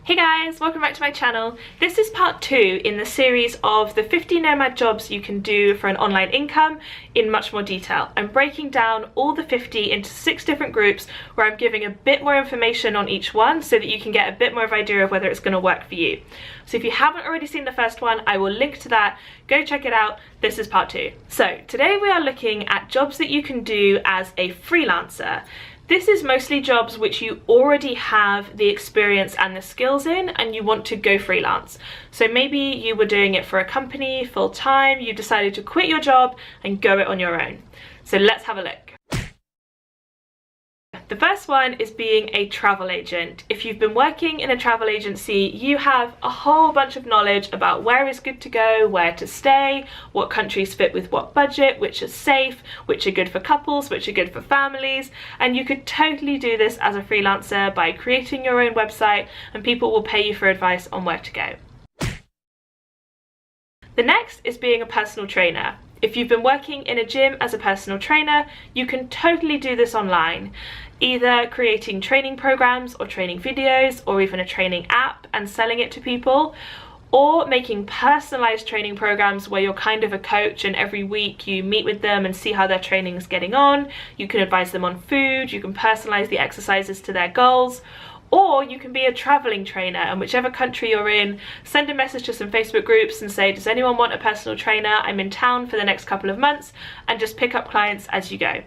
Hey guys, welcome back to my channel. This is part 2 in the series of the 50 nomad jobs you can do for an online income in much more detail. I'm breaking down all the 50 into 6 different groups where I'm giving a bit more information on each one so that you can get a bit more of an idea of whether it's going to work for you. So if you haven't already seen the first one, I will link to that. Go check it out. This is part 2. So today we are looking at jobs that you can do as a freelancer. This is mostly jobs which you already have the experience and the skills in and you want to go freelance. So maybe you were doing it for a company full time, you decided to quit your job and go it on your own. So let's have a look. The first one is being a travel agent. If you've been working in a travel agency, you have a whole bunch of knowledge about where is good to go, where to stay, what countries fit with what budget, which are safe, which are good for couples, which are good for families, and you could totally do this as a freelancer by creating your own website and people will pay you for advice on where to go. The next is being a personal trainer. If you've been working in a gym as a personal trainer, you can totally do this online, either creating training programs or training videos or even a training app and selling it to people, or making personalized training programs where you're kind of a coach and every week you meet with them and see how their training is getting on. You can advise them on food, you can personalize the exercises to their goals. Or you can be a traveling trainer, and whichever country you're in, send a message to some Facebook groups and say, does anyone want a personal trainer? I'm in town for the next couple of months, and just pick up clients as you go.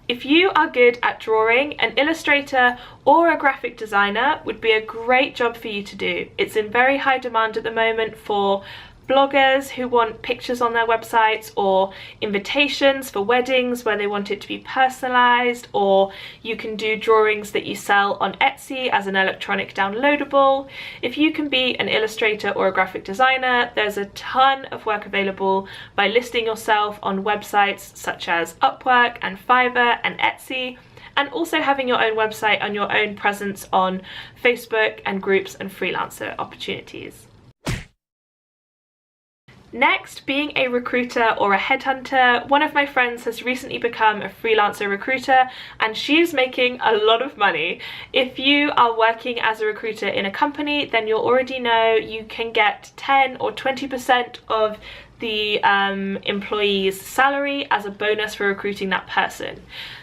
If you are good at drawing, an illustrator or a graphic designer would be a great job for you to do. It's in very high demand at the moment for bloggers who want pictures on their websites, or invitations for weddings where they want it to be personalized, or you can do drawings that you sell on Etsy as an electronic downloadable. If you can be an illustrator or a graphic designer, there's a ton of work available by listing yourself on websites such as Upwork and Fiverr and Etsy, and also having your own website and your own presence on Facebook and groups and freelancer opportunities. Next, being a recruiter or a headhunter. One of my friends has recently become a freelancer recruiter and she's making a lot of money. If you are working as a recruiter in a company, then you'll already know you can get 10 or 20% of the employee's salary as a bonus for recruiting that person.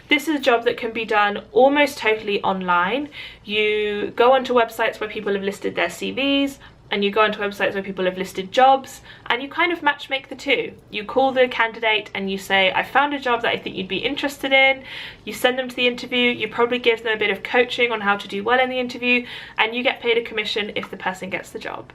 This is a job that can be done almost totally online. You go onto websites where people have listed their CVs, and you go onto websites where people have listed jobs, and you kind of matchmake the two. You call the candidate and you say, I found a job that I think you'd be interested in. You send them to the interview, you probably give them a bit of coaching on how to do well in the interview, and you get paid a commission if the person gets the job.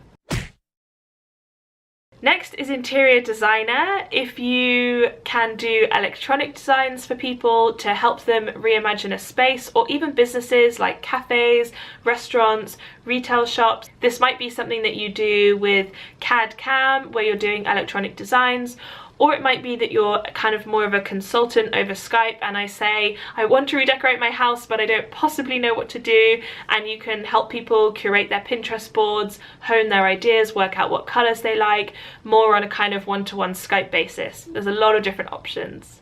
Next is interior designer. If you can do electronic designs for people to help them reimagine a space, or even businesses like cafes, restaurants, retail shops. This might be something that you do with CAD/CAM where you're doing electronic designs, or it might be that you're kind of more of a consultant over Skype and I say, I want to redecorate my house but I don't possibly know what to do, and you can help people curate their Pinterest boards, hone their ideas, work out what colours they like, more on a kind of one-to-one Skype basis. There's a lot of different options.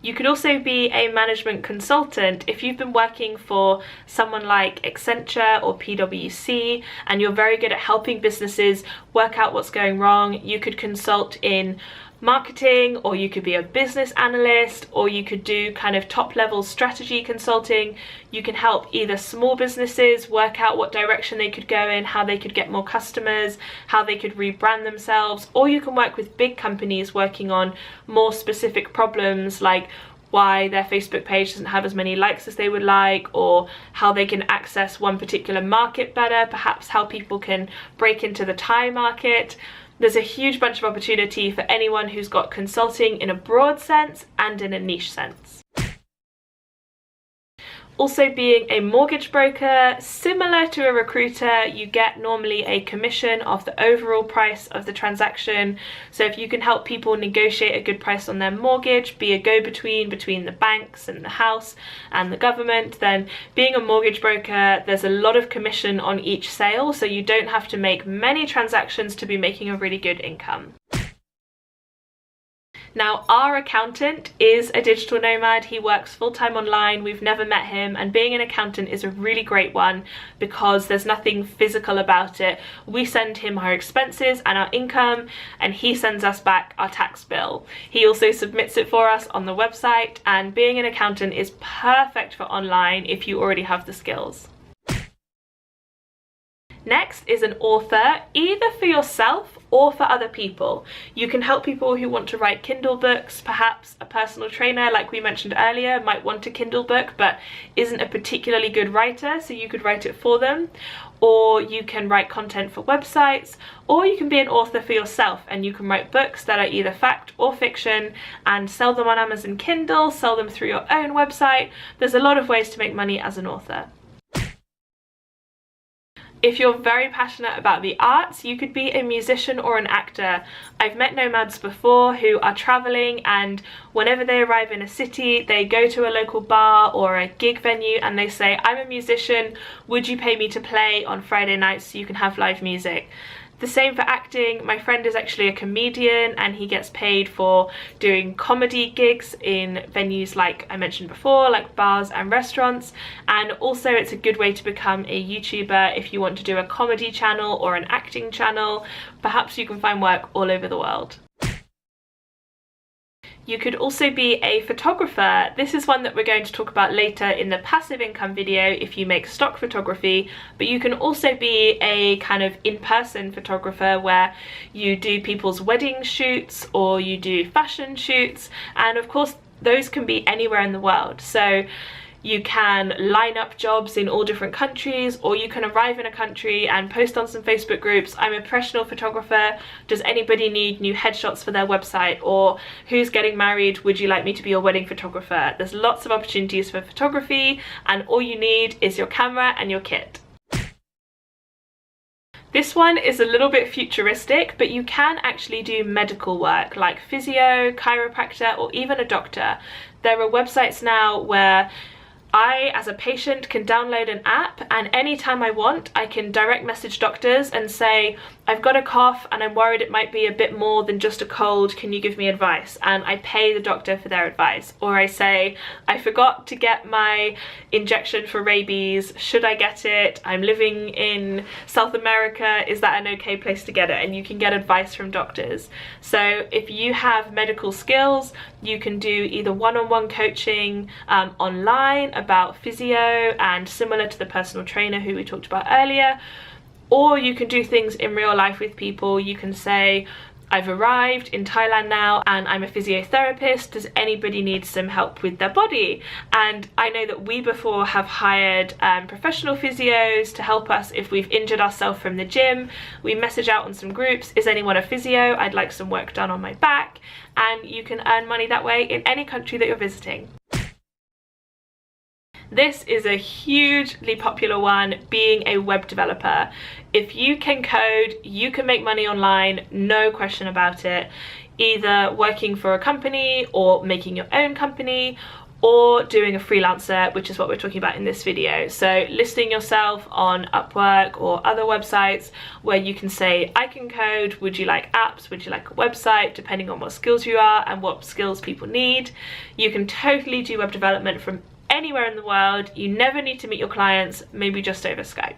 You could also be a management consultant. If you've been working for someone like Accenture or PwC and you're very good at helping businesses work out what's going wrong, you could consult in marketing, or you could be a business analyst, or you could do kind of top-level strategy consulting. You can help either small businesses work out what direction they could go in, how they could get more customers, how they could rebrand themselves, or you can work with big companies working on more specific problems like why their Facebook page doesn't have as many likes as they would like, or how they can access one particular market better, perhaps how people can break into the Thai market. There's a huge bunch of opportunity for anyone who's got consulting in a broad sense and in a niche sense. Also, being a mortgage broker, similar to a recruiter, you get normally a commission of the overall price of the transaction. So if you can help people negotiate a good price on their mortgage, be a go-between between the banks and the house and the government, then being a mortgage broker, there's a lot of commission on each sale, so you don't have to make many transactions to be making a really good income. Now, our accountant is a digital nomad. He works full-time online. We've never met him, and being an accountant is a really great one because there's nothing physical about it. We send him our expenses and our income, and he sends us back our tax bill. He also submits it for us on the website, and being an accountant is perfect for online if you already have the skills. Next is an author, either for yourself or for other people. You can help people who want to write Kindle books. Perhaps a personal trainer, like we mentioned earlier, might want a Kindle book but isn't a particularly good writer, so you could write it for them. Or you can write content for websites, or you can be an author for yourself and you can write books that are either fact or fiction and sell them on Amazon Kindle, sell them through your own website. There's a lot of ways to make money as an author. If you're very passionate about the arts, you could be a musician or an actor. I've met nomads before who are traveling, and whenever they arrive in a city, they go to a local bar or a gig venue and they say, "I'm a musician, would you pay me to play on Friday nights so you can have live music?" The same for acting. My friend is actually a comedian and he gets paid for doing comedy gigs in venues like I mentioned before, like bars and restaurants. And also it's a good way to become a YouTuber if you want to do a comedy channel or an acting channel. Perhaps you can find work all over the world. You could also be a photographer. This is one that we're going to talk about later in the passive income video if you make stock photography, but you can also be a kind of in-person photographer where you do people's wedding shoots or you do fashion shoots, and of course those can be anywhere in the world. So you can line up jobs in all different countries, or you can arrive in a country and post on some Facebook groups, "I'm a professional photographer, does anybody need new headshots for their website?" or "Who's getting married, would you like me to be your wedding photographer?" There's lots of opportunities for photography, and all you need is your camera and your kit. This one is a little bit futuristic, but you can actually do medical work like physio, chiropractor, or even a doctor. There are websites now where I, as a patient, can download an app, and anytime I want, I can direct message doctors and say, "I've got a cough and I'm worried it might be a bit more than just a cold, can you give me advice?" And I pay the doctor for their advice. Or I say, "I forgot to get my injection for rabies, should I get it? I'm living in South America, is that an okay place to get it?" And you can get advice from doctors. So if you have medical skills, you can do either one-on-one coaching online about physio and similar to the personal trainer who we talked about earlier, or you can do things in real life with people. You can say, "I've arrived in Thailand now and I'm a physiotherapist, does anybody need some help with their body?" And I know that we before have hired professional physios to help us if we've injured ourselves from the gym. We message out on some groups, "Is anyone a physio? I'd like some work done on my back." And you can earn money that way in any country that you're visiting. This is a hugely popular one, being a web developer. If you can code, you can make money online, no question about it. Either working for a company or making your own company, or doing a freelancer, which is what we're talking about in this video. So listing yourself on Upwork or other websites where you can say, "I can code, would you like apps, would you like a website?" depending on what skills you are and what skills people need. You can totally do web development from anywhere in the world. You never need to meet your clients, maybe just over Skype.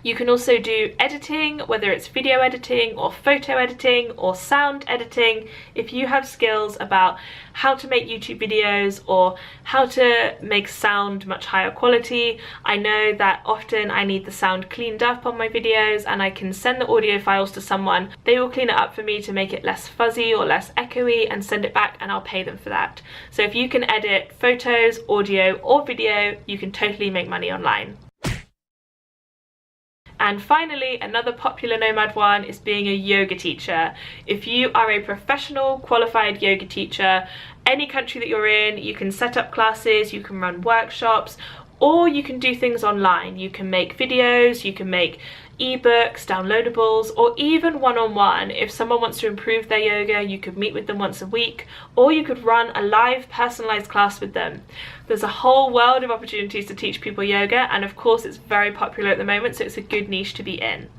You can also do editing, whether it's video editing or photo editing or sound editing. If you have skills about how to make YouTube videos or how to make sound much higher quality, I know that often I need the sound cleaned up on my videos, and I can send the audio files to someone. They will clean it up for me to make it less fuzzy or less echoey and send it back, and I'll pay them for that. So if you can edit photos, audio or video, you can totally make money online. And finally, another popular nomad one is being a yoga teacher. If you are a professional qualified yoga teacher, any country that you're in, you can set up classes, you can run workshops, or you can do things online. You can make videos, you can make ebooks, downloadables, or even one-on-one. If someone wants to improve their yoga, you could meet with them once a week, or you could run a live personalized class with them. There's a whole world of opportunities to teach people yoga, and of course it's very popular at the moment, so it's a good niche to be in.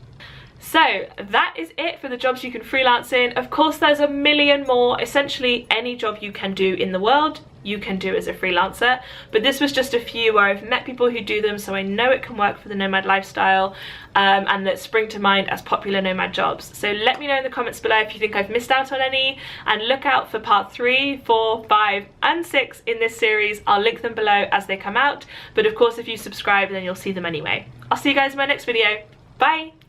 So that is it for the jobs you can freelance in. Of course, there's a million more. Essentially, any job you can do in the world, you can do as a freelancer, but this was just a few where I've met people who do them, so I know it can work for the nomad lifestyle, and that spring to mind as popular nomad jobs. So let me know in the comments below if you think I've missed out on any, and look out for part 3, 4, 5 and 6 in this series. I'll link them below as they come out, but of course if you subscribe then you'll see them anyway. I'll see you guys in my next video. Bye!